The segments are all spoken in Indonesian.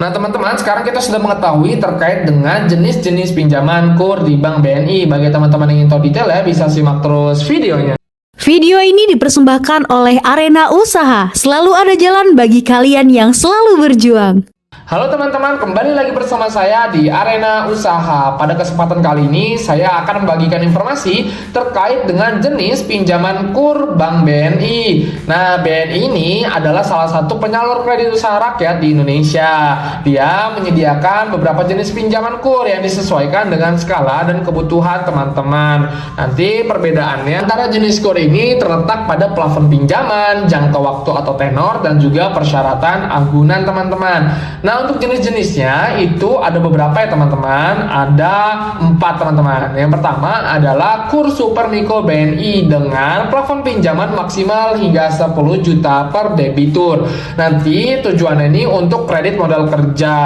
Nah teman-teman, sekarang kita sudah mengetahui terkait dengan jenis-jenis pinjaman KUR di Bank BNI. Bagi teman-teman yang ingin tahu detailnya, bisa simak terus videonya. Video ini dipersembahkan oleh Arena Usaha. Selalu ada jalan bagi kalian yang selalu berjuang. Halo teman-teman, kembali lagi bersama saya di Arena Usaha. Pada kesempatan kali ini, saya akan membagikan informasi terkait dengan jenis pinjaman KUR Bank BNI. Nah, BNI ini adalah salah satu penyalur kredit usaha rakyat di Indonesia. Dia menyediakan beberapa jenis pinjaman KUR yang disesuaikan dengan skala dan kebutuhan teman-teman. Nanti perbedaannya antara jenis KUR ini terletak pada plafon pinjaman, jangka waktu atau tenor, dan juga persyaratan anggunan teman-teman. Nah, untuk jenis-jenisnya itu ada beberapa ya teman-teman. Ada 4 teman-teman. Yang pertama adalah KUR Super Mikro BNI dengan plafon pinjaman maksimal hingga 10 juta per debitur. Nanti tujuannya ini untuk kredit modal kerja.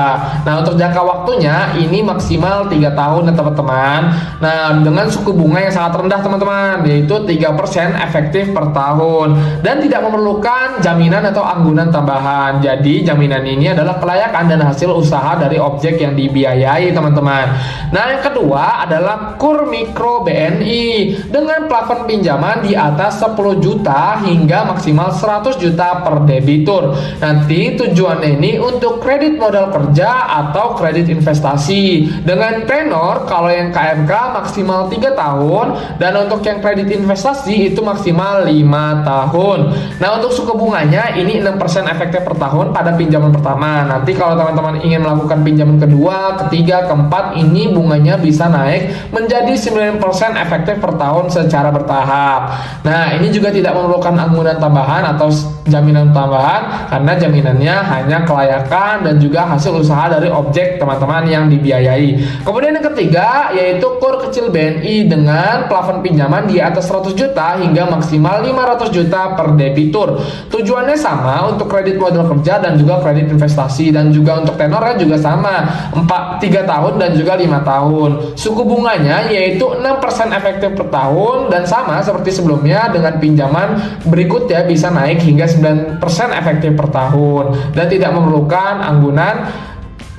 Nah, untuk jangka waktunya ini maksimal 3 tahun ya teman-teman. Nah, dengan suku bunga yang sangat rendah teman-teman, yaitu 3% efektif per tahun, dan tidak memerlukan jaminan atau anggunan tambahan. Jadi jaminan ini adalah kelayakan dan hasil usaha dari objek yang dibiayai teman-teman. Nah, yang kedua adalah KUR Mikro BNI dengan plafon pinjaman di atas 10 juta hingga maksimal 100 juta per debitur. Nanti tujuannya ini untuk kredit modal kerja atau kredit investasi dengan tenor kalau yang KMK maksimal 3 tahun, dan untuk yang kredit investasi itu maksimal 5 tahun. Nah, untuk suku bunganya ini 6% efektif per tahun pada pinjaman pertama. Nanti kalau teman-teman ingin melakukan pinjaman kedua, ketiga, keempat, ini bunganya bisa naik menjadi 9% efektif per tahun secara bertahap. Nah, ini juga tidak memerlukan anggunan tambahan atau jaminan tambahan karena jaminannya hanya kelayakan dan juga hasil usaha dari objek teman-teman yang dibiayai. Kemudian yang ketiga yaitu KUR kecil BNI dengan plafon pinjaman di atas 100 juta hingga maksimal 500 juta per debitur. Tujuannya sama untuk kredit modal kerja dan juga kredit investasi, dan juga untuk tenornya juga sama 3 tahun dan juga 5 tahun. Suku bunganya yaitu 6% efektif per tahun dan sama seperti sebelumnya dengan pinjaman berikutnya bisa naik hingga 9% efektif per tahun dan tidak memerlukan anggunan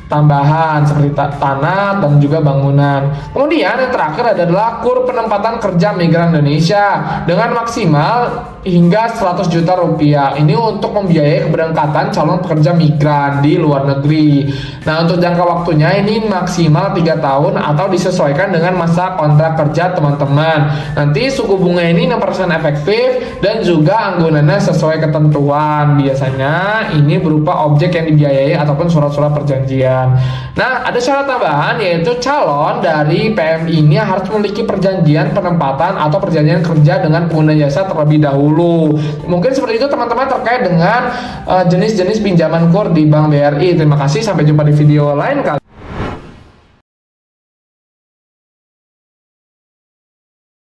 tambahan seperti tanah dan juga bangunan. Kemudian yang terakhir adalah KUR penempatan kerja migran Indonesia dengan maksimal hingga 100 juta rupiah. Ini untuk membiayai keberangkatan calon pekerja migran di luar negeri. Nah, untuk jangka waktunya ini maksimal 3 tahun atau disesuaikan dengan masa kontrak kerja teman-teman. Nanti suku bunga ini 6% efektif dan juga anggunannya sesuai ketentuan. Biasanya ini berupa objek yang dibiayai ataupun surat-surat perjanjian. Nah, ada syarat tambahan yaitu calon dari PMI ini harus memiliki perjanjian penempatan atau perjanjian kerja dengan pengguna jasa terlebih dahulu. Mungkin seperti itu teman-teman terkait dengan jenis-jenis pinjaman KUR di Bank BRI. Terima kasih, sampai jumpa di video lain kali.